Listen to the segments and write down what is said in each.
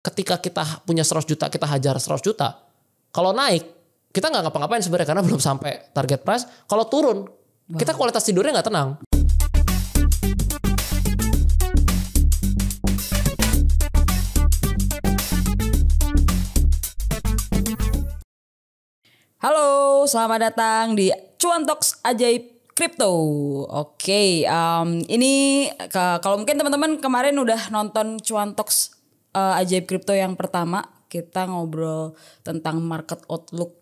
ketika kita punya 100 juta, kita hajar 100 juta. Kalau naik, kita nggak ngapa-ngapain sebenarnya karena belum sampai target price. Kalau turun, kita kualitas tidurnya nggak tenang. Halo, selamat datang di Cuan Talks Ajaib Kripto. Oke, ini kalau mungkin teman-teman kemarin udah nonton Cuan Talks Ajaib Kripto yang pertama, kita ngobrol tentang market outlook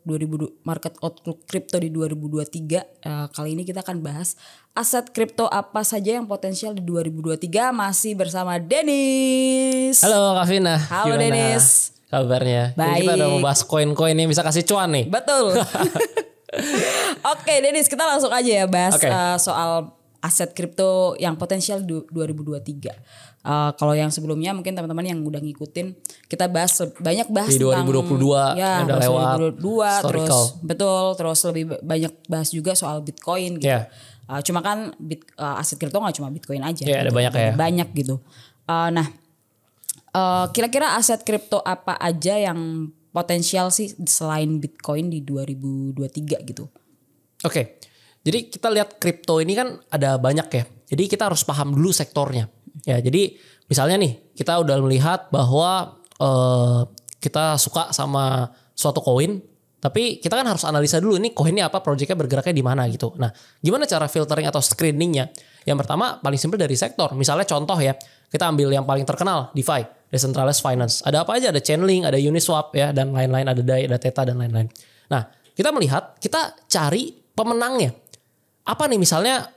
kripto di 2023. Kali ini kita akan bahas aset kripto apa saja yang potensial di 2023, masih bersama Dennis. Halo Kak Vina. Halo gimana Dennis. Kabarnya? Baik. Kita udah mau bahas koin-koin yang bisa kasih cuan nih. Betul. Oke Dennis, kita langsung aja ya bahas soal aset kripto yang potensial 2023. Kalau yang sebelumnya mungkin teman-teman yang udah ngikutin, kita banyak bahas di 2022 ya, udah lewat 2022 terus lebih banyak bahas juga soal Bitcoin gitu. Yeah. Cuma kan aset kripto nggak cuma Bitcoin aja. Yeah, gitu. ada banyak ya. Banyak gitu. Kira-kira aset kripto apa aja yang potensial sih selain Bitcoin di 2023 gitu? Oke, jadi kita lihat kripto ini kan ada banyak ya. Jadi kita harus paham dulu sektornya. Ya, jadi misalnya nih kita udah melihat bahwa kita suka sama suatu koin, tapi kita kan harus analisa dulu ini koinnya apa, projectnya bergeraknya di mana gitu. Nah, gimana cara filtering atau screeningnya? Yang pertama paling simpel dari sektor. Misalnya contoh ya, kita ambil yang paling terkenal, DeFi, Decentralized Finance. Ada apa aja? Ada Chainlink, ada Uniswap ya, dan lain-lain. Ada DAI, ada Theta dan lain-lain. Nah, kita melihat, kita cari pemenangnya. Apa nih misalnya?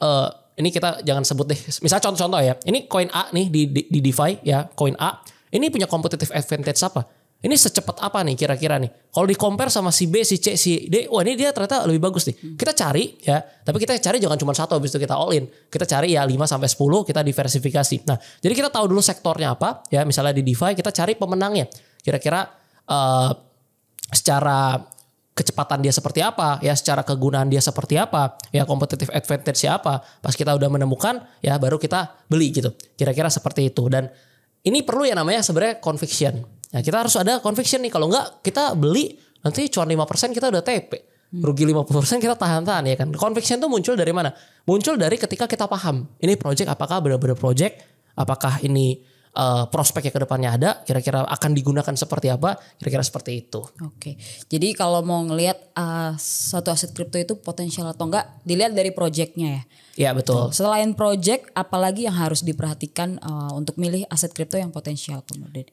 Ini kita jangan sebut deh. Misalnya contoh-contoh ya. Ini koin A nih di DeFi ya, koin A. Ini punya competitive advantage apa? Ini secepat apa nih kira-kira nih? Kalau di compare sama si B, si C, si D, wah ini dia ternyata lebih bagus nih. Kita cari ya, tapi kita cari jangan cuma satu habis itu kita all in. Kita cari ya 5 sampai 10, kita diversifikasi. Nah, jadi kita tahu dulu sektornya apa ya, misalnya di DeFi kita cari pemenangnya. Kira-kira secara kecepatan dia seperti apa, ya secara kegunaan dia seperti apa, ya competitive advantage apa. Pas kita udah menemukan ya baru kita beli gitu. Kira-kira seperti itu, dan ini perlu yang namanya sebenarnya conviction. Nah, kita harus ada conviction nih, kalau enggak kita beli nanti cuan 5% kita udah TP. Rugi 50% kita tahan-tahan ya kan. Conviction itu muncul dari mana? Muncul dari ketika kita paham ini project apakah benar-benar project, apakah ini prospek yang kedepannya ada, kira-kira akan digunakan seperti apa, kira-kira seperti itu. Oke, jadi kalau mau ngelihat suatu aset kripto itu potensial atau enggak, dilihat dari projectnya ya. Iya betul. Selain project, apalagi yang harus diperhatikan untuk milih aset kripto yang potensial kemudian?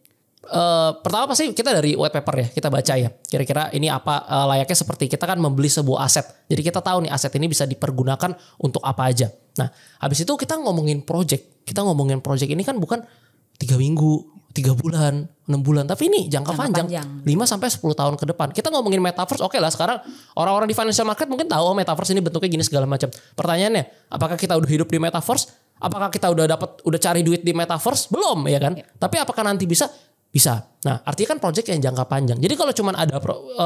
Pertama pasti kita dari white paper ya, kita baca ya. Kira-kira ini apa layaknya seperti kita kan membeli sebuah aset. Jadi kita tahu nih aset ini bisa dipergunakan untuk apa aja. Nah, habis itu kita ngomongin project. Kita ngomongin project ini kan bukan 3 minggu, 3 bulan, 6 bulan. Tapi ini jangka panjang. 5 sampai 10 tahun ke depan. Kita ngomongin metaverse, oke lah sekarang orang-orang di financial market mungkin tahu metaverse ini bentuknya gini segala macam. Pertanyaannya, apakah kita udah hidup di udah cari duit di metaverse? Belum ya kan? Ya. Tapi apakah nanti bisa? Bisa. Nah, artinya kan project yang jangka panjang. Jadi kalau cuma ada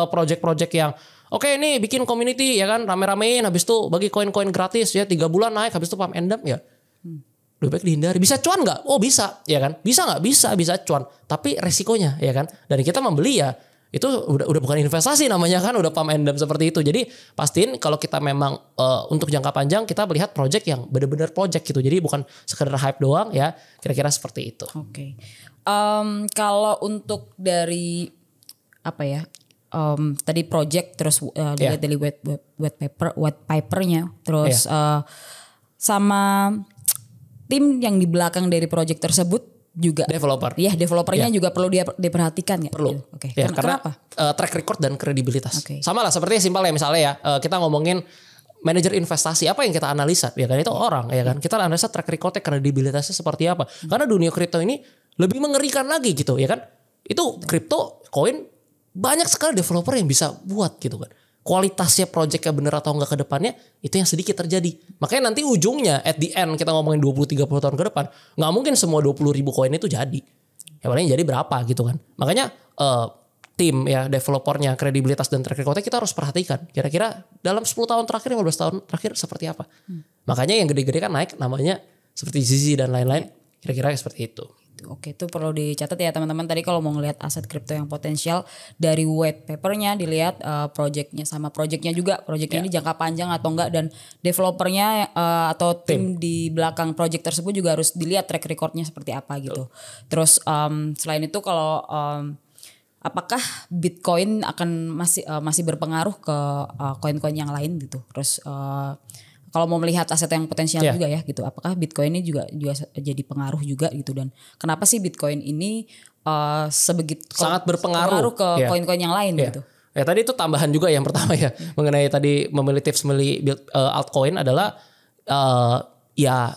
project-project yang oke ini bikin community ya kan, rame-ramein, habis itu bagi koin-koin gratis ya 3 bulan naik, habis itu pump and dump ya. Lebih baik dihindari. Bisa cuan nggak? Oh bisa, ya kan? Bisa nggak? Bisa cuan. Tapi resikonya, ya kan? Dan kita membeli ya itu udah bukan investasi namanya kan, udah pump and dump seperti itu. Jadi pastiin kalau kita memang untuk jangka panjang kita melihat project yang benar-benar project gitu. Jadi bukan sekedar hype doang ya. Kira-kira seperti itu. Oke. Kalau untuk dari apa ya? Tadi project terus dilihat dari white papernya, terus sama tim yang di belakang dari project tersebut juga developer. Iya, developernya juga perlu diperhatikan ya. Perlu. Oke. Ya, karena kenapa? Track record dan kredibilitas. Okay. Sama lah seperti simpel ya, misalnya ya kita ngomongin manajer investasi, apa yang kita analisa ya kan, itu orang ya kan. Kita analisa track recordnya, kredibilitasnya seperti apa. Karena dunia kripto ini lebih mengerikan lagi gitu ya kan. Itu kripto koin banyak sekali developer yang bisa buat gitu kan. Kualitasnya projectnya bener atau enggak ke depannya itu yang sedikit terjadi. Makanya nanti ujungnya at the end kita ngomongin 20-30 tahun ke depan, nggak mungkin semua 20.000 koin itu jadi. Ya paling jadi berapa gitu kan. Makanya tim ya developernya, kredibilitas dan track recordnya kita harus perhatikan. Kira-kira dalam 10 tahun terakhir, 15 tahun terakhir seperti apa. Makanya yang gede-gede kan naik namanya seperti Zizi dan lain-lain. Kira-kira seperti itu. gitu. Oke, itu perlu dicatat ya teman-teman. Tadi kalau mau ngelihat aset kripto yang potensial dari white papernya dilihat projectnya sama projectnya juga. Projectnya ini jangka panjang atau enggak dan developernya atau tim di belakang project tersebut juga harus dilihat track recordnya seperti apa gitu. Terus selain itu kalau apakah Bitcoin akan masih berpengaruh ke koin-koin yang lain gitu. Terus kalau mau melihat aset yang potensial juga ya gitu, apakah Bitcoin ini juga jadi pengaruh juga gitu dan kenapa sih Bitcoin ini sangat berpengaruh ke koin-koin yang lain gitu? Ya tadi itu tambahan juga yang pertama ya mengenai tadi memilih tips memilih altcoin adalah ya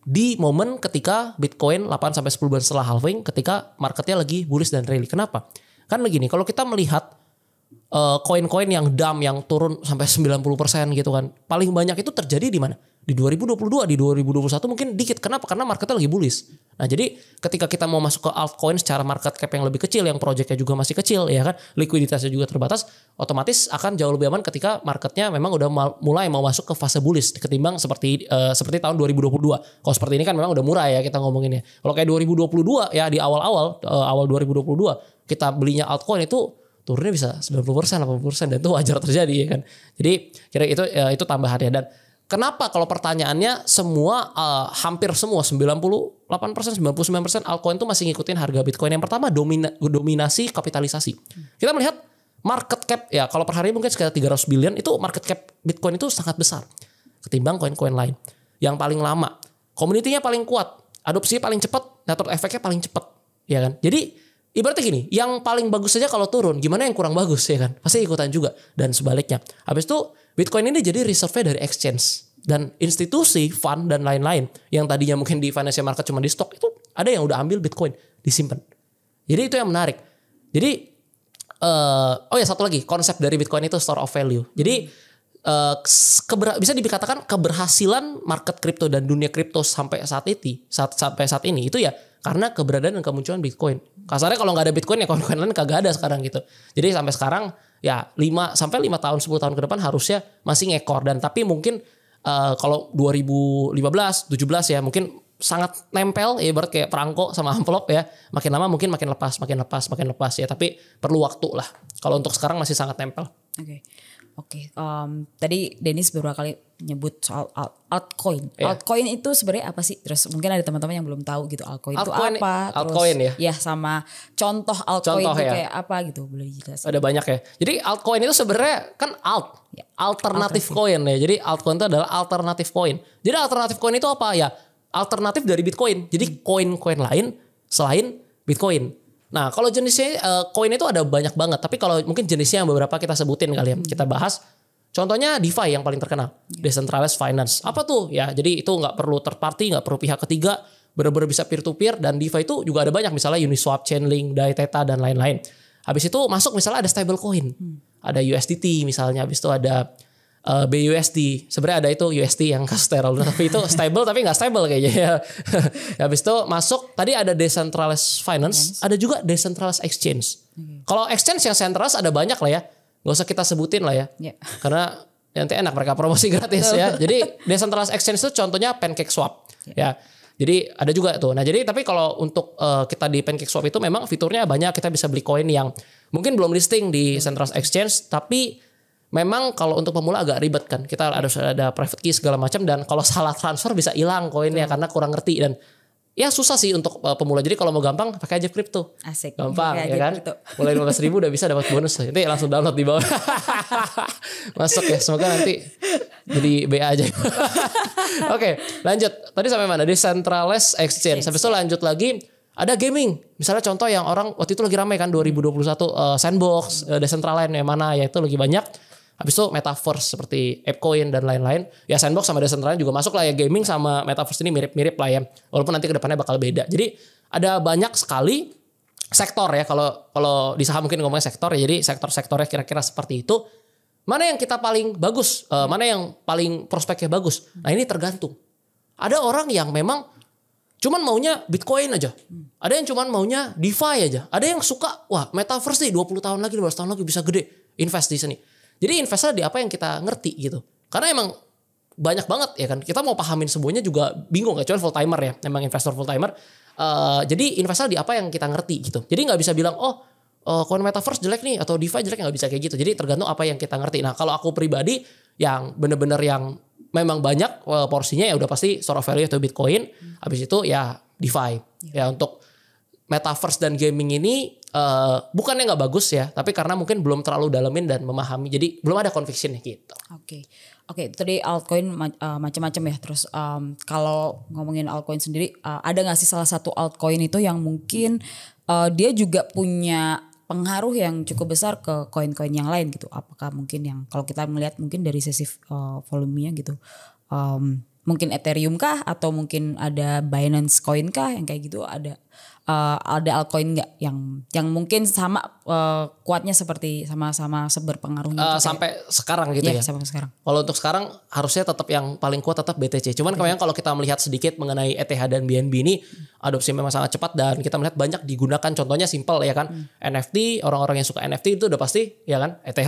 di momen ketika Bitcoin 8 sampai 10 bulan setelah halving ketika marketnya lagi bullish dan rally. Kenapa? Kan begini, kalau kita melihat koin-koin yang dump yang turun sampai 90% gitu kan. Paling banyak itu terjadi di mana? Di 2022, di 2021 mungkin dikit. Kenapa? Karena marketnya lagi bullish. Nah jadi ketika kita mau masuk ke altcoin secara market cap yang lebih kecil, yang projectnya juga masih kecil ya kan, likuiditasnya juga terbatas, otomatis akan jauh lebih aman ketika marketnya memang udah mulai mau masuk ke fase bullish ketimbang seperti tahun 2022. Kalau seperti ini kan memang udah murah ya kita ngomonginnya. Kalau kayak 2022 ya di awal 2022 kita belinya altcoin itu turunnya bisa 90%, 80% dan itu wajar terjadi ya kan. Jadi kira itu tambahannya. Dan kenapa kalau pertanyaannya semua hampir semua 98%, 99% altcoin itu masih ngikutin harga Bitcoin. Yang pertama dominasi kapitalisasi. Kita melihat market cap ya kalau per hari mungkin sekitar 300 billion itu market cap Bitcoin itu sangat besar ketimbang koin-koin lain. Yang paling lama, community-nya paling kuat, adopsinya paling cepat, network efeknya paling cepat, ya kan. Jadi ibaratnya gini, yang paling bagus saja kalau turun, gimana yang kurang bagus ya kan? Pasti ikutan juga dan sebaliknya. Habis itu Bitcoin ini jadi reserve dari exchange dan institusi, fund dan lain-lain yang tadinya mungkin di financial market cuma di stok itu ada yang udah ambil Bitcoin disimpan. Jadi itu yang menarik. Jadi satu lagi konsep dari Bitcoin itu store of value. Jadi bisa dikatakan keberhasilan market kripto dan dunia kripto sampai saat ini itu ya karena keberadaan dan kemunculan Bitcoin. Kasarnya kalau nggak ada Bitcoin ya koin-koin lain kagak ada sekarang gitu. Jadi sampai sekarang ya 5 tahun 10 tahun ke depan harusnya masih ngekor dan tapi mungkin kalau 2015 17 ya mungkin sangat nempel ya ibarat kayak perangko sama amplop ya. Makin lama mungkin makin lepas ya tapi perlu waktu lah. Kalau untuk sekarang masih sangat nempel. Oke. Tadi Dennis beberapa kali nyebut soal altcoin. Altcoin itu sebenarnya apa sih? Terus mungkin ada teman-teman yang belum tahu gitu altcoin itu apa. Altcoin terus, ya sama contoh altcoin itu kayak apa gitu boleh dijelasin. Ada banyak ya. Jadi altcoin itu sebenarnya kan alternatif coin ya. Jadi altcoin itu adalah alternatif coin. Jadi alternatif coin itu apa ya? Alternatif dari Bitcoin. Jadi koin-koin lain selain Bitcoin. Nah kalau jenisnya koin itu ada banyak banget. Tapi kalau mungkin jenisnya yang beberapa kita sebutin kali ya. Kita bahas. Contohnya DeFi yang paling terkenal. Decentralized Finance. Apa tuh? Ya jadi itu nggak perlu third party, nggak perlu pihak ketiga. Benar-benar bisa peer to peer. Dan DeFi itu juga ada banyak. Misalnya Uniswap, Chainlink, DAI Theta dan lain-lain. Habis itu masuk misalnya ada stable coin. Ada USDT misalnya. Habis itu ada BUSD. Sebenarnya ada itu USD yang sterile. Tapi itu stable tapi nggak stable kayaknya ya. Habis itu masuk tadi ada Decentralized Finance. Ada juga Decentralized Exchange. Kalau exchange yang centralized ada banyak lah ya. Gak usah kita sebutin lah ya. Karena nanti enak mereka promosi gratis ya. Jadi Decentralized Exchange itu contohnya PancakeSwap. Ya. Jadi ada juga tuh. Nah jadi tapi kalau untuk kita di PancakeSwap itu memang fiturnya banyak. Kita bisa beli koin yang mungkin belum listing di Centralized Exchange. Tapi memang kalau untuk pemula agak ribet kan. Kita harus ada private key segala macam. Dan kalau salah transfer bisa hilang koinnya karena kurang ngerti. Dan ya susah sih untuk pemula. Jadi kalau mau gampang pakai aja kripto. Asik. Gampang ya kan. Mulai 15.000 udah bisa dapat bonus. Nanti langsung download di bawah. Masuk ya. Semoga nanti jadi BA aja. Oke, lanjut. Tadi sampai mana? Decentralized Exchange. Habis itu lanjut lagi. Ada gaming. Misalnya contoh yang orang waktu itu lagi ramai kan 2021. Sandbox, Decentraland yang mana ya itu lagi banyak. Habis itu Metaverse seperti ApeCoin dan lain-lain. Ya Sandbox sama Decentraland juga masuk lah ya. Gaming sama Metaverse ini mirip-mirip lah ya. Walaupun nanti kedepannya bakal beda. Jadi ada banyak sekali sektor ya. Kalau di saham mungkin ngomongnya sektor ya. Jadi sektor-sektornya kira-kira seperti itu. Mana yang kita paling bagus? Mana yang paling prospeknya bagus? Nah ini tergantung. Ada orang yang memang cuman maunya Bitcoin aja. Ada yang cuman maunya DeFi aja. Ada yang suka, wah Metaverse nih 20 tahun lagi, 15 tahun lagi bisa gede. Invest di sini. Jadi investlah di apa yang kita ngerti gitu. Karena emang banyak banget ya kan. Kita mau pahamin semuanya juga bingung, kecuali full timer ya. Memang investor full timer. Jadi investasi di apa yang kita ngerti gitu. Jadi nggak bisa bilang koin metaverse jelek nih atau DeFi jelek, nggak bisa kayak gitu. Jadi tergantung apa yang kita ngerti. Nah kalau aku pribadi yang bener-bener yang memang banyak porsinya ya udah pasti store of value atau Bitcoin. Habis itu ya DeFi. Ya untuk metaverse dan gaming ini bukannya nggak bagus ya, tapi karena mungkin belum terlalu dalemin dan memahami. Jadi belum ada convictionnya gitu. Oke, tadi altcoin macam-macam ya. Terus kalau ngomongin altcoin sendiri, ada nggak sih salah satu altcoin itu yang mungkin dia juga punya pengaruh yang cukup besar ke koin-koin yang lain gitu? Apakah mungkin yang kalau kita melihat mungkin dari sisi volumenya gitu, mungkin Ethereum kah atau mungkin ada Binance Coin kah yang kayak gitu? Ada altcoin nggak yang mungkin sama kuatnya seperti sama berpengaruhnya sampai sekarang gitu ya? Sampai sekarang. Kalau untuk sekarang harusnya tetap yang paling kuat tetap BTC. Cuman kemarin kalau kita melihat sedikit mengenai ETH dan BNB ini adopsi memang sangat cepat dan kita melihat banyak digunakan. Contohnya simple ya kan, NFT, orang-orang yang suka NFT itu udah pasti ya kan, ETH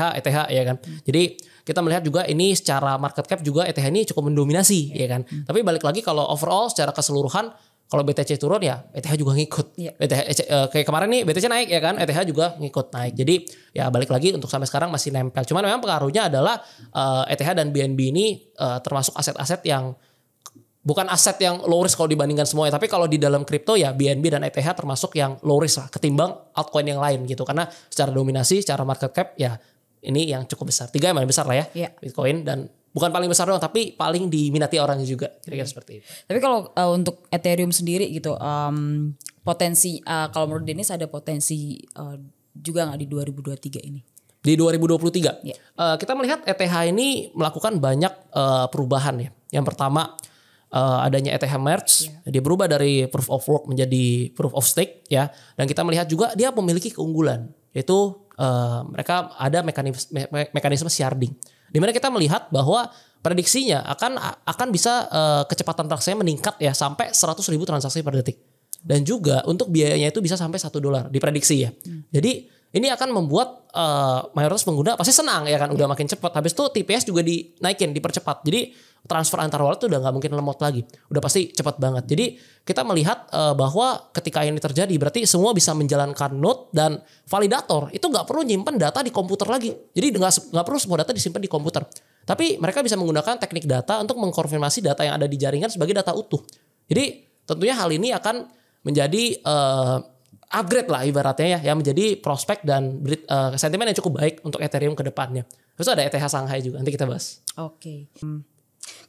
ya kan. Jadi kita melihat juga ini secara market cap juga ETH ini cukup mendominasi ya kan. Tapi balik lagi kalau overall secara keseluruhan, kalau BTC turun ya ETH juga ngikut. Kayak kemarin nih BTC naik ya kan, ETH juga ngikut naik. Jadi ya balik lagi untuk sampai sekarang masih nempel. Cuman memang pengaruhnya adalah ETH dan BNB ini termasuk aset-aset yang bukan aset yang low risk kalau dibandingkan semuanya. Tapi kalau di dalam kripto ya BNB dan ETH termasuk yang low risk lah ketimbang altcoin yang lain gitu. Karena secara dominasi, secara market cap ya ini yang cukup besar. 3 yang paling besar lah ya. Bitcoin dan bukan paling besar doang, tapi paling diminati orang juga. Kira-kira seperti itu. Tapi kalau untuk Ethereum sendiri gitu, potensi kalau menurut Dennis ada potensi juga nggak di 2023 ini? Di 2023, kita melihat ETH ini melakukan banyak perubahan ya. Yang pertama adanya ETH merge, dia berubah dari proof of work menjadi proof of stake ya. Dan kita melihat juga dia memiliki keunggulan, yaitu mereka ada mekanisme sharding. Di mana kita melihat bahwa prediksinya akan bisa kecepatan transaksinya meningkat ya sampai 100.000 transaksi per detik. Dan juga untuk biayanya itu bisa sampai $1 diprediksi ya. Jadi ini akan membuat mayoritas pengguna pasti senang ya kan, udah makin cepat. Habis itu TPS juga dinaikin, dipercepat. Jadi transfer antar wallet itu udah nggak mungkin lemot lagi, udah pasti cepat banget. Jadi kita melihat bahwa ketika ini terjadi berarti semua bisa menjalankan node dan validator itu nggak perlu nyimpen data di komputer lagi. Jadi nggak perlu semua data disimpan di komputer, tapi mereka bisa menggunakan teknik data untuk mengkonfirmasi data yang ada di jaringan sebagai data utuh. Jadi tentunya hal ini akan menjadi upgrade lah ibaratnya ya, yang menjadi prospek dan sentimen yang cukup baik untuk Ethereum ke depannya. Terus ada ETH Shanghai juga, nanti kita bahas. Oke.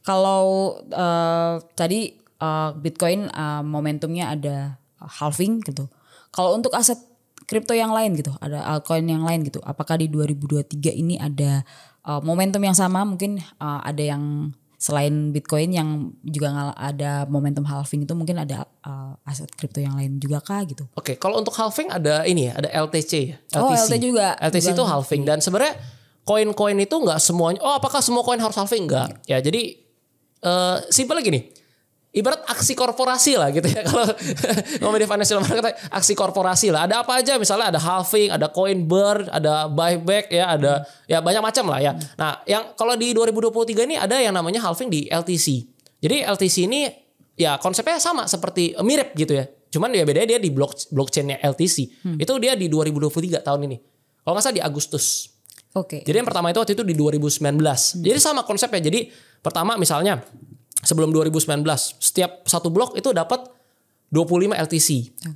Kalau tadi Bitcoin momentumnya ada halving gitu. Kalau untuk aset kripto yang lain gitu, ada altcoin yang lain gitu. Apakah di 2023 ini ada momentum yang sama? Mungkin ada yang selain Bitcoin yang juga ada momentum halving itu, mungkin ada aset kripto yang lain juga kah gitu? Oke, kalau untuk halving ada ini ya, ada LTC ya. LTC juga. LTC itu halving dan sebenarnya koin-koin itu nggak semuanya. Apakah semua koin harus halving? Enggak. Ya jadi simpel gini. Ibarat aksi korporasi lah gitu ya. Kalau ngomongin di financial market, aksi korporasi lah. Ada apa aja, misalnya ada halving, ada coin burn, ada buyback ya, ada ya banyak macam lah ya. Nah, yang kalau di 2023 ini ada yang namanya halving di LTC. Jadi LTC ini ya konsepnya sama seperti mirip gitu ya. Cuman ya bedanya dia di blockchainnya LTC. Itu dia di 2023 tahun ini. Kalau nggak salah di Agustus. Oke. Jadi yang pertama itu waktu itu di 2019. Jadi sama konsepnya. Jadi pertama misalnya sebelum 2019 setiap satu blok itu dapat 25 LTC.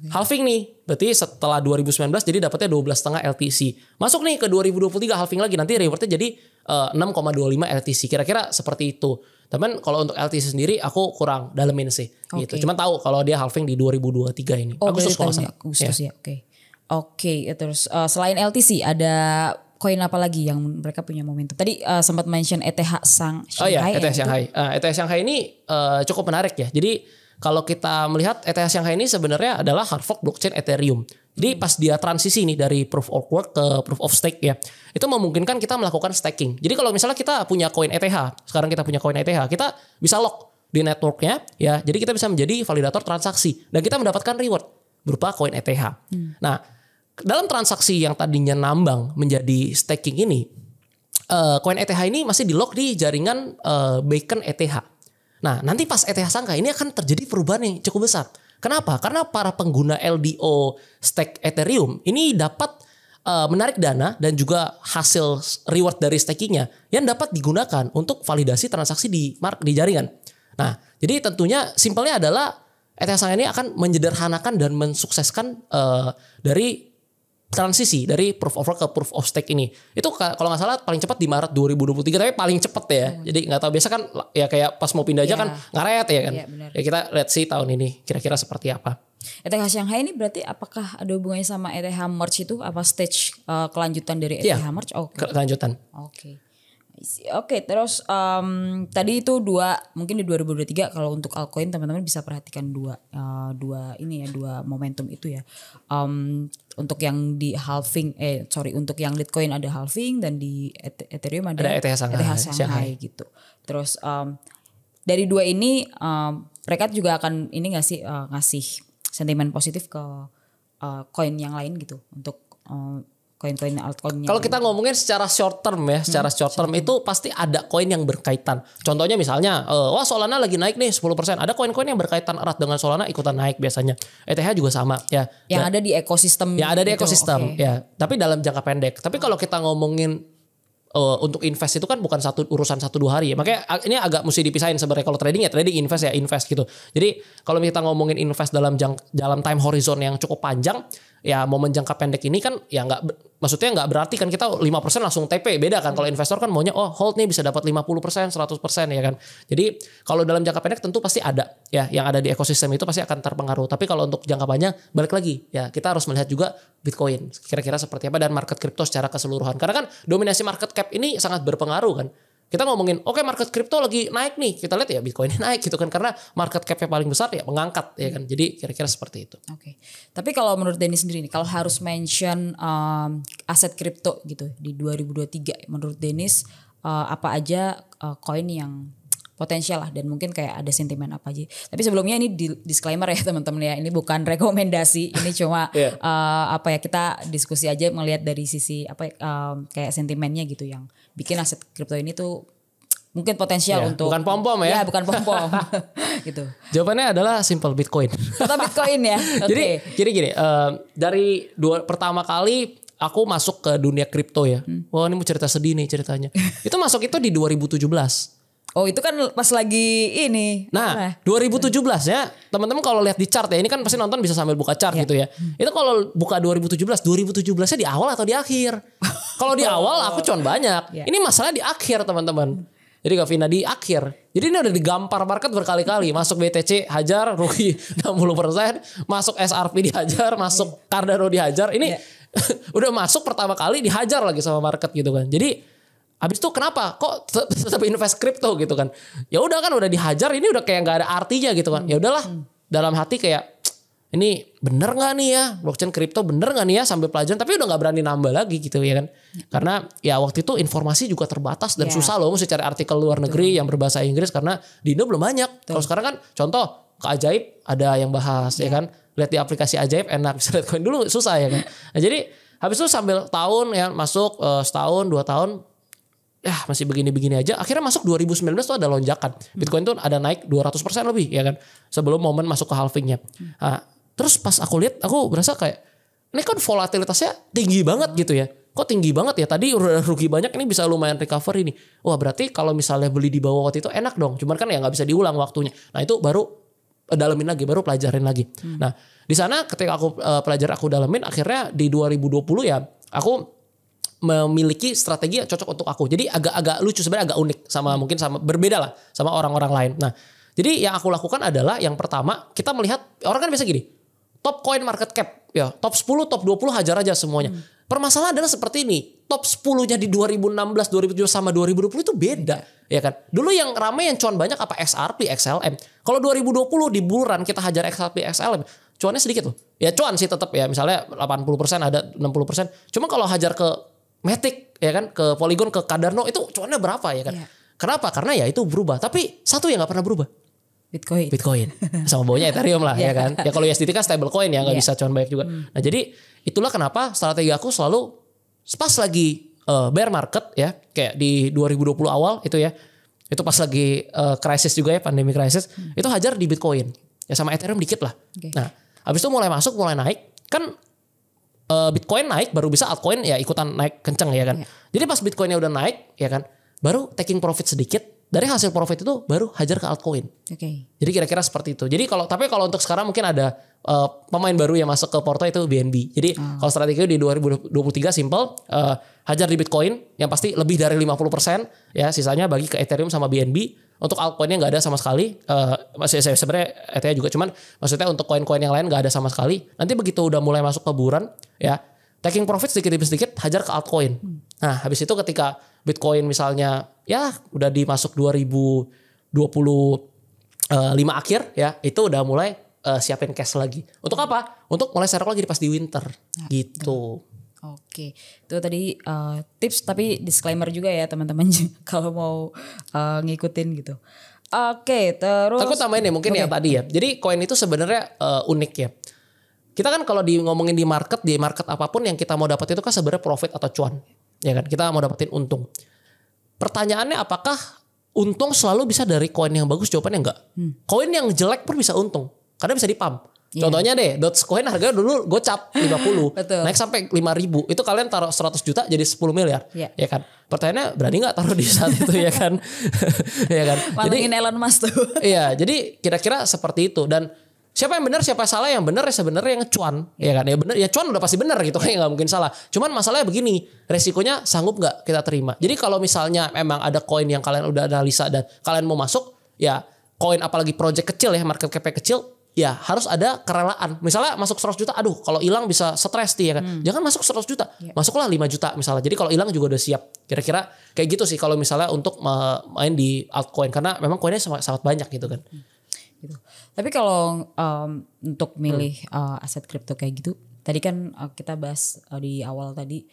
Halving nih. Berarti setelah 2019 jadi dapatnya 12,5 LTC. Masuk nih ke 2023 halving lagi, nanti rewardnya jadi 6,25 LTC. Kira-kira seperti itu. Tapi kalau untuk LTC sendiri aku kurang dalemin sih gitu. Cuman tahu kalau dia halving di 2023 ini. Agustus kalau salah. Agustus ya. Oke, terus selain LTC ada koin apa lagi yang mereka punya momentum? Tadi sempat mention ETH Shanghai. Oh iya, ETH Shanghai. ETH Shanghai ini cukup menarik ya. Jadi kalau kita melihat ETH Shanghai ini sebenarnya adalah hard fork blockchain Ethereum. Jadi pas dia transisi nih dari proof of work ke proof of stake ya, itu memungkinkan kita melakukan staking. Jadi kalau misalnya kita punya koin ETH, sekarang kita punya koin ETH, kita bisa lock di networknya ya. Jadi kita bisa menjadi validator transaksi dan kita mendapatkan reward berupa koin ETH. Nah, dalam transaksi yang tadinya nambang menjadi staking ini, koin ETH ini masih di lock di jaringan Beacon ETH. Nah, nanti pas ETH sangka ini akan terjadi perubahan yang cukup besar. Kenapa? Karena para pengguna LDO stake Ethereum ini dapat menarik dana dan juga hasil reward dari stakingnya yang dapat digunakan untuk validasi transaksi di jaringan. Nah, jadi tentunya simpelnya adalah ETH sangka ini akan menyederhanakan dan mensukseskan dari transisi dari proof of work ke proof of stake ini. Itu kalau nggak salah paling cepat di Maret 2023, tapi paling cepat ya. Jadi nggak tahu, biasa kan ya kayak pas mau pindah aja kan ngaret ya kan. Ya kita lihat sih tahun ini kira-kira seperti apa. ETH Shanghai ini berarti apakah ada hubungannya sama ETH Merge itu, apa stage kelanjutan dari ETH Merge? Kelanjutan. Oke, terus tadi itu mungkin di 2023 kalau untuk altcoin teman-teman bisa perhatikan dua momentum itu ya. Untuk yang di halving, untuk yang Litecoin ada halving, dan di Ethereum ada ETH Shanghai gitu. Terus dari dua ini mereka juga akan ini nggak sih ngasih sentimen positif ke koin yang lain gitu untuk koin-koin altcoin. Kalau kita ngomongin secara short term ya, short term itu pasti ada koin yang berkaitan. Contohnya misalnya, Solana lagi naik nih 10%. Ada koin-koin yang berkaitan erat dengan Solana ikutan naik biasanya. ETH juga sama ya. Yang ada di ekosistem. Yang ada di ekosistem ya. Tapi dalam jangka pendek. Tapi kalau kita ngomongin untuk invest itu kan bukan urusan 1-2 hari ya. Makanya ini agak mesti dipisahin sebenarnya. Kalau trading ya trading, invest ya invest gitu. Jadi kalau kita ngomongin invest dalam time horizon yang cukup panjang, ya momen jangka pendek ini kan ya maksudnya nggak berarti kan kita 5% langsung TP, beda kan. Kalau investor kan maunya hold nih bisa dapat 50%, 100% ya kan. Jadi kalau dalam jangka pendek tentu pasti ada ya yang ada di ekosistem itu pasti akan terpengaruh. Tapi kalau untuk jangka panjang balik lagi ya kita harus melihat juga Bitcoin kira-kira seperti apa dan market crypto secara keseluruhan. Karena kan dominasi market cap ini sangat berpengaruh kan. Kita ngomongin market crypto lagi naik nih, kita lihat ya Bitcoin naik gitu kan, karena market cap-nya paling besar ya mengangkat ya kan. Jadi kira-kira seperti itu. Oke. Tapi kalau menurut Denny sendiri nih, kalau harus mention aset kripto gitu di 2023, menurut Dennis apa aja koin yang potensial lah, dan mungkin kayak ada sentimen apa aja. Tapi sebelumnya ini disclaimer ya teman-teman ya, ini bukan rekomendasi, ini cuma kita diskusi aja melihat dari sisi kayak sentimennya gitu yang bikin aset kripto ini tuh mungkin potensial untuk bukan pom-pom ya. Ya, bukan pom-pom. Gitu. Jawabannya adalah simple Bitcoin. Atau Bitcoin ya. Okay. Jadi gini, dari pertama kali aku masuk ke dunia kripto ya. Wah, ini mau cerita sedih nih ceritanya. Itu masuk itu di 2017. Oh, itu kan pas lagi ini. Nah, 2017 ya. Teman-teman kalau lihat di chart ya, ini kan pasti nonton bisa sambil buka chart gitu ya. Itu kalau buka 2017-nya di awal atau di akhir? Kalau di awal aku cuan banyak. Ini masalah di akhir, teman-teman. Jadi Gavina di akhir. Jadi ini udah digampar market berkali-kali. Masuk BTC hajar, rugi 60%. Masuk SRP dihajar, masuk Cardano dihajar. Ini udah masuk pertama kali dihajar lagi sama market gitu kan. Jadi habis itu kenapa kok tetap invest kripto gitu kan? Ya udah kan udah dihajar, ini udah kayak nggak ada artinya gitu kan. Ya udahlah, dalam hati kayak ini bener nggak nih ya blockchain kripto, bener nggak nih ya sambil pelajaran, tapi udah nggak berani nambah lagi gitu ya kan. Karena ya waktu itu informasi juga terbatas dan susah loh mesti cari artikel luar negeri yang berbahasa Inggris karena di Indo belum banyak. Kalau sekarang kan contoh ke Ajaib ada yang bahas ya kan. Lihat di aplikasi Ajaib enak, bisa lihat koin dulu susah ya kan. Nah, jadi habis itu sambil tahun ya masuk setahun 2 tahun ya masih begini-begini aja. Akhirnya masuk 2019 tuh ada lonjakan. Bitcoin tuh ada naik 200% lebih ya kan. Sebelum momen masuk ke halvingnya. Nah, terus pas aku lihat aku berasa kayak ini kan volatilitasnya tinggi banget gitu ya. Kok tinggi banget ya? Tadi udah rugi banyak, ini bisa lumayan recover ini. Wah, berarti kalau misalnya beli di bawah waktu itu enak dong. Cuman kan ya nggak bisa diulang waktunya. Nah, itu baru dalamin lagi, baru pelajarin lagi. Nah, di sana ketika aku aku dalamin, akhirnya di 2020 ya aku memiliki strategi yang cocok untuk aku. Jadi agak lucu sebenarnya, agak unik mungkin berbeda lah sama orang-orang lain. Nah, jadi yang aku lakukan adalah yang pertama kita melihat orang kan biasa gini, top coin market cap ya, top 10, top 20 hajar aja semuanya. Permasalahan adalah seperti ini, top 10-nya di 2016, 2017 sama 2020 itu beda ya kan. Dulu yang ramai yang cuan banyak apa XRP, XLM. Kalau 2020 di bulan kita hajar XRP, XLM, cuannya sedikit loh. Ya cuan sih tetap ya, misalnya 80% ada 60%. Cuma kalau hajar ke Matic ya kan, ke Polygon, ke Cardano itu cuannya berapa ya kan? Kenapa? Karena ya itu berubah. Tapi satu yang nggak pernah berubah, Bitcoin. Sama bawahnya Ethereum lah ya kan. Ya kalau USDT kan stable coin ya, nggak bisa cuan banyak juga. Nah jadi itulah kenapa strategi aku selalu pas lagi bear market ya, kayak di 2020 awal itu ya. Itu pas lagi krisis juga ya, pandemi krisis, itu hajar di Bitcoin. Ya sama Ethereum dikit lah. Okay. Nah, habis itu mulai masuk, mulai naik. Kan Bitcoin naik baru bisa altcoin ya ikutan naik kenceng ya kan. Yeah. Jadi pas Bitcoinnya udah naik ya kan, baru taking profit sedikit, dari hasil profit itu baru hajar ke altcoin. Oke. Jadi kira-kira seperti itu. Jadi tapi kalau untuk sekarang mungkin ada pemain baru yang masuk ke Porto itu BNB. Jadi kalau strategi di 2023 simple, hajar di Bitcoin yang pasti lebih dari 50%, ya sisanya bagi ke Ethereum sama BNB. Untuk altcoinnya nggak ada sama sekali. Masih sebenarnya ETH juga, cuman maksudnya untuk koin-koin yang lain nggak ada sama sekali. Nanti begitu udah mulai masuk ke bulan, ya taking profit sedikit demi sedikit hajar ke altcoin. Nah habis itu ketika Bitcoin misalnya ya udah dimasuk 2025 akhir ya, itu udah mulai siapin cash lagi. Untuk apa? Untuk mulai serok lagi pas di winter gitu. Oke, itu tadi tips tapi disclaimer juga ya teman-teman kalau mau ngikutin gitu. Oke, terus Aku tambahin ya mungkin yang tadi ya. Jadi koin itu sebenarnya unik ya. Kita kan kalau ngomongin di market apapun yang kita mau dapat itu kan sebenarnya profit atau cuan. Ya kan, kita mau dapetin untung. Pertanyaannya apakah untung selalu bisa dari koin yang bagus? Jawabannya enggak. Koin yang jelek pun bisa untung karena bisa dipump. Contohnya deh, Dogecoin harganya dulu gocap 50, naik sampai 5.000. Itu kalian taruh 100 juta jadi 10 miliar. Ya kan? Pertanyaannya berani gak taruh di saat itu ya kan? Ya kan? Malangin Elon Musk tuh. Iya, jadi kira-kira seperti itu. Dan siapa yang benar, siapa salah? Yang benar ya sebenarnya yang cuan. Ya kan? Ya benar, ya cuan udah pasti benar gitu. Kayak gak mungkin salah. Cuman masalahnya begini, resikonya sanggup gak kita terima? Jadi kalau misalnya memang ada koin yang kalian udah analisa dan kalian mau masuk, ya koin apalagi project kecil ya, market cap kecil, ya harus ada kerelaan. Misalnya masuk 100 juta, aduh kalau hilang bisa stres ya kan. Jangan masuk 100 juta, masuklah 5 juta misalnya. Jadi kalau hilang juga udah siap. Kira-kira kayak gitu sih kalau misalnya untuk main di altcoin. Karena memang koinnya sangat banyak gitu kan. Gitu. Tapi kalau untuk milih aset kripto kayak gitu, tadi kan kita bahas di awal tadi,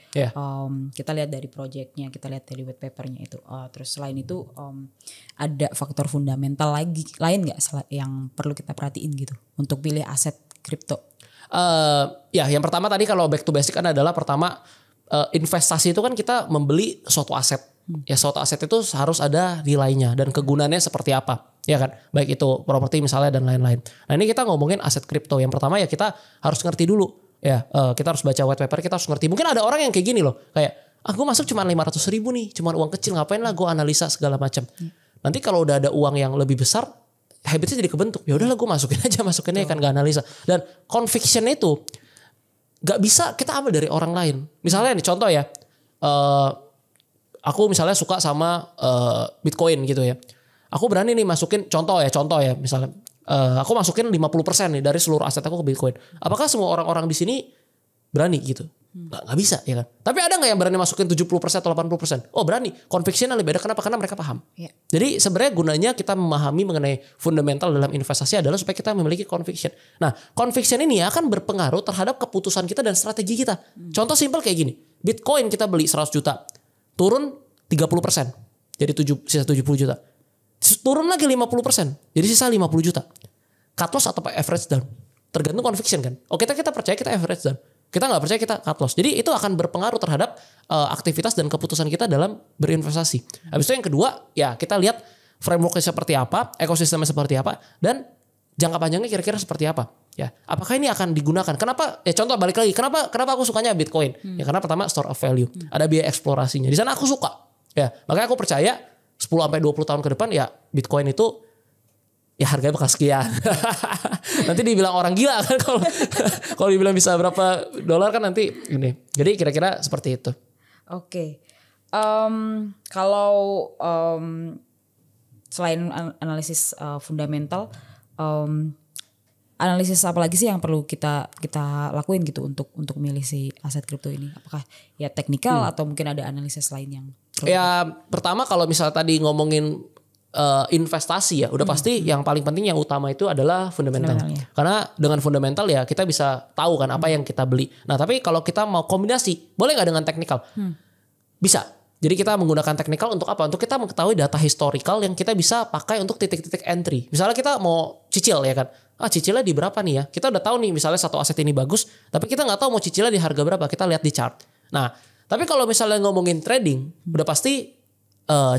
kita lihat dari projectnya, kita lihat dari white papernya itu. Terus selain itu ada faktor fundamental lain nggak yang perlu kita perhatiin gitu untuk pilih aset kripto? Ya, yang pertama tadi kalau back to basic kan adalah pertama investasi itu kan kita membeli suatu aset. Ya suatu aset itu harus ada nilainya dan kegunaannya seperti apa. Ya kan, baik itu properti misalnya dan lain-lain. Nah ini kita ngomongin aset kripto. Yang pertama ya kita harus ngerti dulu. Ya kita harus baca white paper, kita harus ngerti. Mungkin ada orang yang kayak gini loh, kayak gue masuk cuma 500.000 nih, cuma uang kecil, ngapain lah gue analisa segala macam. Nanti kalau udah ada uang yang lebih besar, habitnya jadi kebentuk. Ya udahlah gue masukin aja, masukinnya kan gak analisa. Dan conviction itu gak bisa kita ambil dari orang lain. Misalnya nih contoh ya, aku misalnya suka sama Bitcoin gitu ya. Aku berani nih masukin contoh ya misalnya aku masukin 50% nih dari seluruh aset aku ke Bitcoin. Apakah semua orang-orang di sini berani gitu? Nggak bisa ya kan. Tapi ada nggak yang berani masukin 70% atau 80%? Oh berani. Convictionnya lebih beda. Kenapa? Karena mereka paham. Yeah. Jadi sebenarnya gunanya kita memahami mengenai fundamental dalam investasi adalah supaya kita memiliki conviction. Nah conviction ini akan berpengaruh terhadap keputusan kita dan strategi kita. Contoh simpel kayak gini. Bitcoin kita beli 100 juta. Turun 30%. Jadi sisa 70 juta. Turun lagi 50%. Jadi sisa 50 juta. Cut loss atau average down. Tergantung conviction kan. Oh kita percaya kita average down. Kita nggak percaya kita cut loss. Jadi itu akan berpengaruh terhadap aktivitas dan keputusan kita dalam berinvestasi. Habis itu yang kedua ya kita lihat frameworknya seperti apa, ekosistemnya seperti apa, dan jangka panjangnya kira-kira seperti apa. Ya, apakah ini akan digunakan? Kenapa? Ya contoh balik lagi. Kenapa aku sukanya Bitcoin? Ya karena pertama store of value. Ada biaya eksplorasinya. Di sana aku suka. Ya, makanya aku percaya 10-20 tahun ke depan ya Bitcoin itu ya harganya bakal sekian. Nanti dibilang orang gila kan kalau dibilang bisa berapa dolar kan nanti ini. Jadi kira-kira seperti itu. Oke. Kalau selain analisis fundamental, analisis apa lagi sih yang perlu kita lakuin gitu untuk milih si aset kripto ini? Apakah ya teknikal atau mungkin ada analisis lain yang ya pertama kalau misalnya tadi ngomongin investasi ya udah pasti yang paling penting yang utama itu adalah fundamental. Karena dengan fundamental ya kita bisa tahu kan apa yang kita beli. Nah tapi kalau kita mau kombinasi boleh nggak dengan teknikal? Bisa. Jadi kita menggunakan teknikal untuk apa? Untuk kita mengetahui data historical yang kita bisa pakai untuk titik-titik entry. Misalnya kita mau cicil ya kan. Cicilnya di berapa nih ya? Kita udah tahu nih misalnya satu aset ini bagus, tapi kita nggak tahu mau cicilnya di harga berapa. Kita lihat di chart. Nah, Tapi kalau misalnya ngomongin trading, udah pasti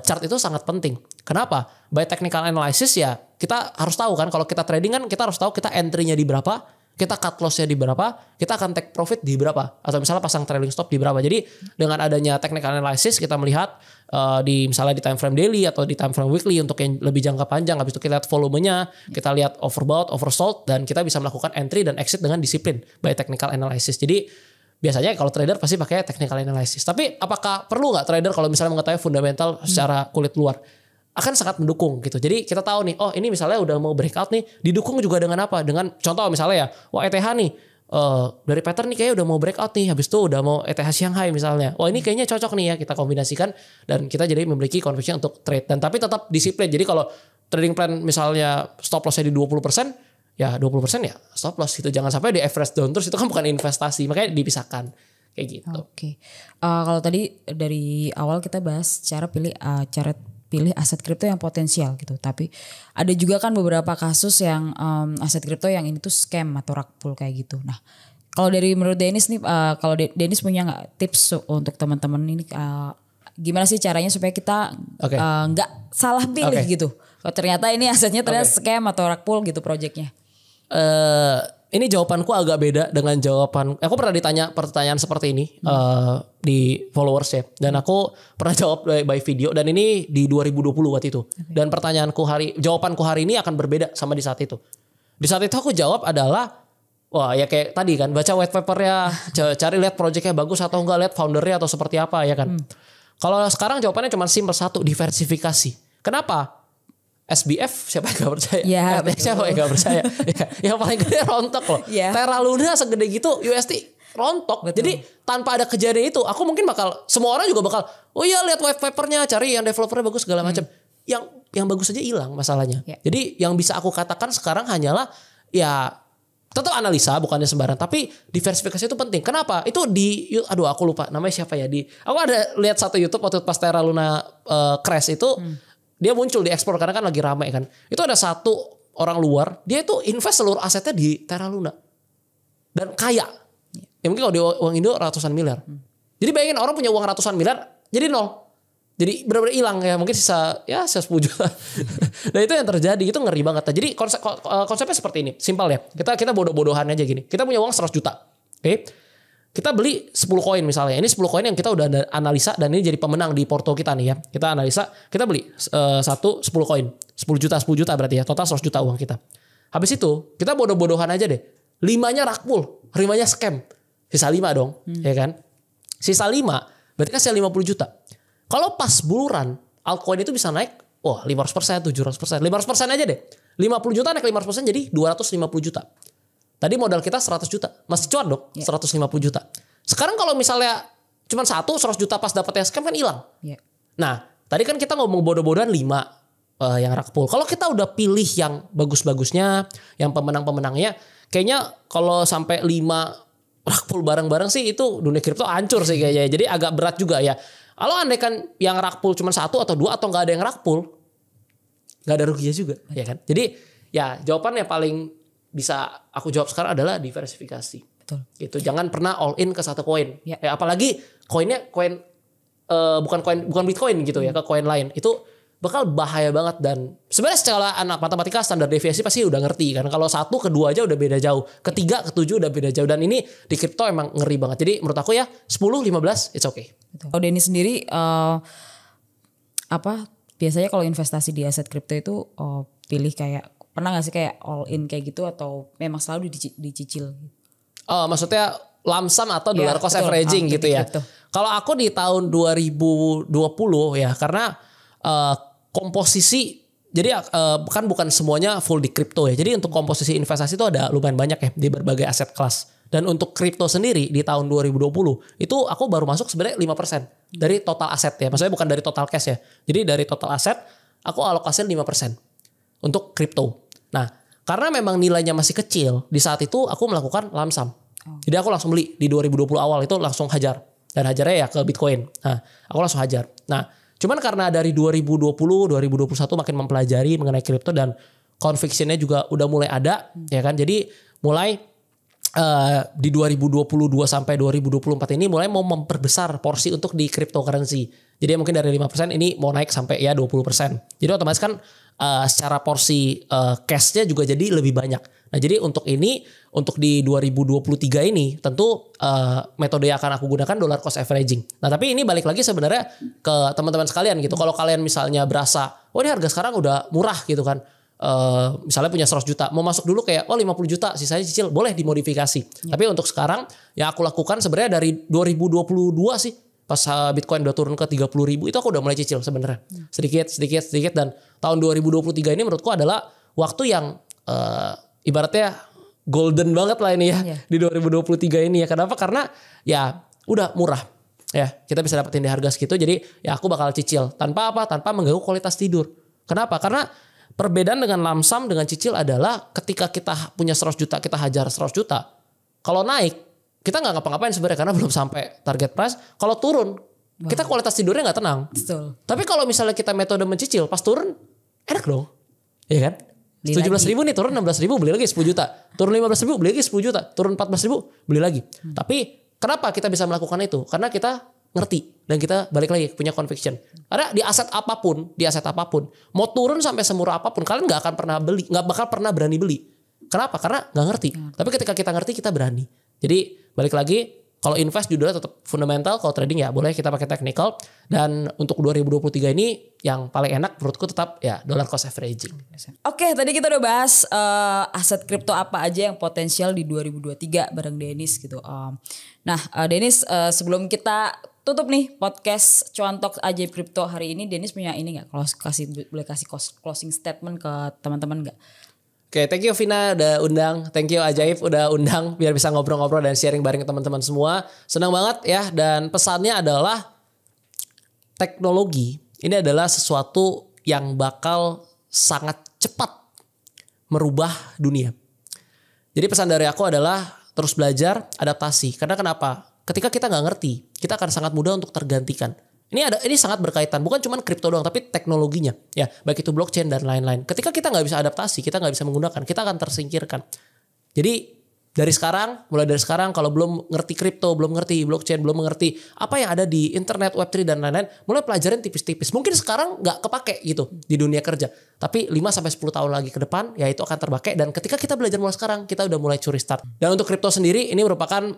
chart itu sangat penting. Kenapa? By technical analysis ya kita harus tahu kan, kalau kita trading kan kita harus tahu kita entry-nya di berapa, kita cut loss-nya di berapa, kita akan take profit di berapa, atau misalnya pasang trailing stop di berapa. Jadi dengan adanya technical analysis kita melihat misalnya di time frame daily atau di time frame weekly untuk yang lebih jangka panjang. Habis itu kita lihat volumenya, kita lihat overbought, oversold, dan kita bisa melakukan entry dan exit dengan disiplin by technical analysis. Jadi biasanya kalau trader pasti pakai technical analysis. Tapi apakah perlu nggak trader kalau misalnya mengetahui fundamental secara kulit luar? Akan sangat mendukung gitu. Jadi kita tahu nih, oh ini misalnya udah mau breakout nih, didukung juga dengan apa? Dengan contoh misalnya ya, wah ETH nih, dari pattern nih kayaknya udah mau breakout nih, habis itu udah mau ETH Shanghai misalnya. Oh ini kayaknya cocok nih ya, kita kombinasikan dan kita jadi memiliki conviction untuk trade. Dan tapi tetap disiplin. Jadi kalau trading plan misalnya stop loss-nya di 20%, ya 20% ya stop loss gitu. Jangan sampai di average down terus, itu kan bukan investasi. Makanya dipisahkan kayak gitu. Oke. Kalau tadi dari awal kita bahas cara pilih aset kripto yang potensial gitu. Tapi ada juga kan beberapa kasus yang aset kripto yang ini tuh scam atau rug pull kayak gitu. Nah, kalau dari menurut Dennis nih, kalau Dennis punya nggak tips untuk teman-teman ini gimana sih caranya supaya kita nggak salah pilih gitu? Kalau ternyata ini asetnya ternyata scam atau rug pull gitu projectnya. Ini jawabanku agak beda dengan jawaban. Aku pernah ditanya pertanyaan seperti ini di followers ya, dan aku pernah jawab by video, dan ini di 2020 waktu itu. Dan jawabanku hari ini akan berbeda sama di saat itu. Di saat itu aku jawab adalah, wah ya kayak tadi kan, baca white papernya, cari lihat projectnya bagus atau enggak, lihat foundernya atau seperti apa ya kan. Kalau sekarang jawabannya cuma simpel satu, diversifikasi. Kenapa? SBF siapa yang gak percaya? Ya, siapa yang gak percaya? Yang paling gede rontok loh. Ya. Terra Luna segede gitu USD rontok. Betul. Jadi tanpa ada kejadian itu, aku mungkin semua orang juga bakal, oh iya lihat white papernya, cari yang developernya bagus segala macam. Yang bagus aja hilang masalahnya. Ya. Jadi yang bisa aku katakan sekarang hanyalah ya tetap analisa, bukannya sembarang, tapi diversifikasi itu penting. Kenapa? Itu aku lupa namanya siapa ya, aku ada lihat satu YouTube waktu pas Terra Luna crash itu. Dia muncul di explore karena kan lagi ramai kan. Itu ada satu orang luar, dia itu invest seluruh asetnya di Terra Luna. Dan kaya. Ya mungkin kalau di uang Indo ratusan miliar. Jadi bayangin orang punya uang ratusan miliar jadi nol. Jadi benar-benar hilang ya, mungkin sisa 10 juta. Nah itu yang terjadi, itu ngeri banget. Jadi konsepnya seperti ini, simpel ya. Kita bodoh-bodohan aja gini. Kita punya uang 100 juta. Oke. Kita beli 10 koin misalnya. Ini 10 koin yang kita udah analisa dan ini jadi pemenang di porto kita nih ya. Kita analisa, kita beli 10 koin. 10 juta berarti ya. Total 100 juta uang kita. Habis itu, kita bodoh-bodohan aja deh. 5-nya rug pull, 5-nya scam. Sisa 5 dong, ya kan? Sisa 5, berarti kan sisa 50 juta. Kalau pas buluran, altcoin itu bisa naik, 500%, 700%. 500% aja deh. 50 juta naik 500% jadi 250 juta. Tadi modal kita 100 juta. Masih cuan dong, 150 juta. Sekarang kalau misalnya cuma 100 juta pas dapetnya scam kan hilang. Nah, tadi kan kita ngomong bodoh-bodohan 5 yang rug pull. Kalau kita udah pilih yang bagus-bagusnya, yang pemenang-pemenangnya, kayaknya kalau sampai 5 rug pull bareng-bareng sih itu dunia kripto hancur sih kayaknya. Jadi agak berat juga ya. Kalau andai kan yang rug pull cuma 1 atau 2 atau nggak ada yang rug pull, nggak ada ruginya juga, ya kan? Jadi ya jawaban yang paling bisa aku jawab sekarang adalah diversifikasi. Betul. Gitu. Jangan pernah all in ke satu koin. Ya. Apalagi koinnya bukan Bitcoin gitu ya, ke koin lain. Itu bakal bahaya banget, dan sebenarnya secara anak matematika standar deviasi pasti udah ngerti kan. Kalau 1 ke 2 aja udah beda jauh. Ke 3 ke 7 udah beda jauh, dan ini di kripto emang ngeri banget. Jadi menurut aku ya 10 15 it's okay. Kalau Denny sendiri biasanya kalau investasi di aset kripto itu pilih kayak, pernah gak sih kayak all in kayak gitu atau memang selalu dicicil? Maksudnya lump sum atau dollar cost averaging gitu ya. Kalau aku di tahun 2020 ya, karena komposisi, jadi bukan semuanya full di kripto ya. Jadi untuk komposisi investasi itu ada lumayan banyak ya di berbagai aset kelas. Dan untuk kripto sendiri di tahun 2020 itu aku baru masuk sebenarnya 5% dari total aset ya. Maksudnya bukan dari total cash ya. Jadi dari total aset aku alokasiin 5% untuk kripto. Nah, karena memang nilainya masih kecil, di saat itu aku melakukan lump sum. Jadi aku langsung beli di 2020 awal itu langsung hajar. Dan hajarnya ya ke Bitcoin. Nah, aku langsung hajar. Nah, cuman karena dari 2020, 2021 makin mempelajari mengenai kripto dan convictionnya juga udah mulai ada, ya kan. Jadi mulai di 2022 sampai 2024 ini mulai mau memperbesar porsi untuk di cryptocurrency. Jadi mungkin dari 5% ini mau naik sampai ya 20%. Jadi otomatis kan secara porsi cashnya juga jadi lebih banyak. Nah jadi untuk di 2023 ini tentu metode yang akan aku gunakan dollar cost averaging. Nah tapi ini balik lagi sebenarnya ke teman-teman sekalian gitu. Kalau kalian misalnya berasa, oh ini harga sekarang udah murah gitu kan. Misalnya punya 100 juta mau masuk dulu kayak 50 juta sisanya cicil, boleh dimodifikasi. Tapi untuk sekarang yang aku lakukan sebenarnya dari 2022 sih pas Bitcoin udah turun ke 30.000 itu aku udah mulai cicil sebenarnya sedikit dan tahun 2023 ini menurutku adalah waktu yang ibaratnya golden banget lah ini ya di 2023 ini ya. Kenapa? Karena ya udah murah ya, kita bisa dapetin di harga segitu. Jadi ya aku bakal cicil tanpa mengganggu kualitas tidur. Kenapa? Karena perbedaan dengan lump sum dengan cicil adalah ketika kita punya 100 juta, kita hajar 100 juta. Kalau naik, kita nggak ngapa-ngapain sebenarnya karena belum sampai target price. Kalau turun, kita kualitas tidurnya nggak tenang. Betul. Tapi kalau misalnya kita metode mencicil, pas turun, enak dong. Iya kan? 17.000 nih, turun 16.000, beli lagi 10 juta. Turun 15.000, beli lagi 10 juta. Turun 14.000, beli lagi. Tapi kenapa kita bisa melakukan itu? Karena kita ngerti dan kita balik lagi punya conviction. Karena di aset apapun, mau turun sampai semurah apapun, kalian nggak akan pernah beli, nggak bakal pernah berani beli. Kenapa? Karena nggak ngerti. Tapi ketika kita ngerti, kita berani. Jadi balik lagi, kalau invest judulnya tetap fundamental, kalau trading ya boleh kita pakai technical. Dan untuk 2023 ini yang paling enak menurutku tetap ya dollar cost averaging. Oke, tadi kita udah bahas aset kripto apa aja yang potensial di 2023 bareng Dennis gitu. Nah, Dennis, sebelum kita tutup nih podcast Cuan Talks Ajaib Kripto hari ini, Dennis punya ini nggak? Boleh kasih closing statement ke teman-teman nggak? Oke, thank you Vina udah undang. Thank you Ajaib udah undang biar bisa ngobrol-ngobrol dan sharing bareng ke teman-teman semua. Senang banget ya, dan pesannya adalah teknologi ini adalah sesuatu yang bakal sangat cepat merubah dunia. Jadi pesan dari aku adalah terus belajar, adaptasi. Karena kenapa? Ketika kita nggak ngerti, kita akan sangat mudah untuk tergantikan. Ini sangat berkaitan, bukan cuma kripto doang, tapi teknologinya, ya, baik itu blockchain dan lain-lain. Ketika kita nggak bisa adaptasi, kita nggak bisa menggunakan, kita akan tersingkirkan. Jadi mulai dari sekarang, kalau belum ngerti kripto, belum ngerti blockchain, belum mengerti apa yang ada di internet, Web3 dan lain-lain, mulai pelajarin tipis-tipis. Mungkin sekarang nggak kepake gitu di dunia kerja, tapi 5-10 tahun lagi ke depan, ya itu akan terpakai. Dan ketika kita belajar mulai sekarang, kita udah mulai curi start. Dan untuk kripto sendiri, ini merupakan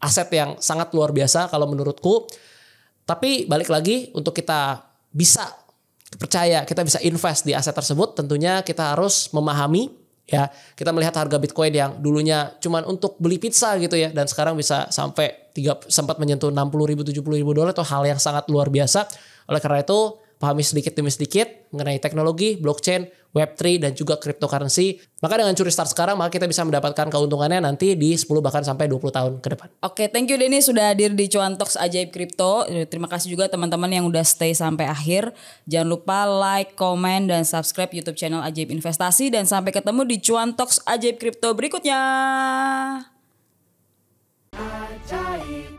aset yang sangat luar biasa kalau menurutku. Tapi balik lagi, untuk kita bisa percaya, kita bisa invest di aset tersebut, tentunya kita harus memahami, ya, kita melihat harga Bitcoin yang dulunya cuman untuk beli pizza gitu ya, dan sekarang bisa sampai sempat menyentuh 60.000, 70.000 dolar, itu hal yang sangat luar biasa. Oleh karena itu, pahami sedikit demi sedikit mengenai teknologi, blockchain, Web3 dan juga cryptocurrency. Maka dengan curi start sekarang, maka kita bisa mendapatkan keuntungannya nanti di 10 bahkan sampai 20 tahun ke depan. Oke, thank you Denny sudah hadir di Cuan Talks Ajaib Kripto. Terima kasih juga teman-teman yang udah stay sampai akhir. Jangan lupa like, comment, dan subscribe YouTube channel Ajaib Investasi. Dan sampai ketemu di Cuan Talks Ajaib Kripto berikutnya. Ajaib.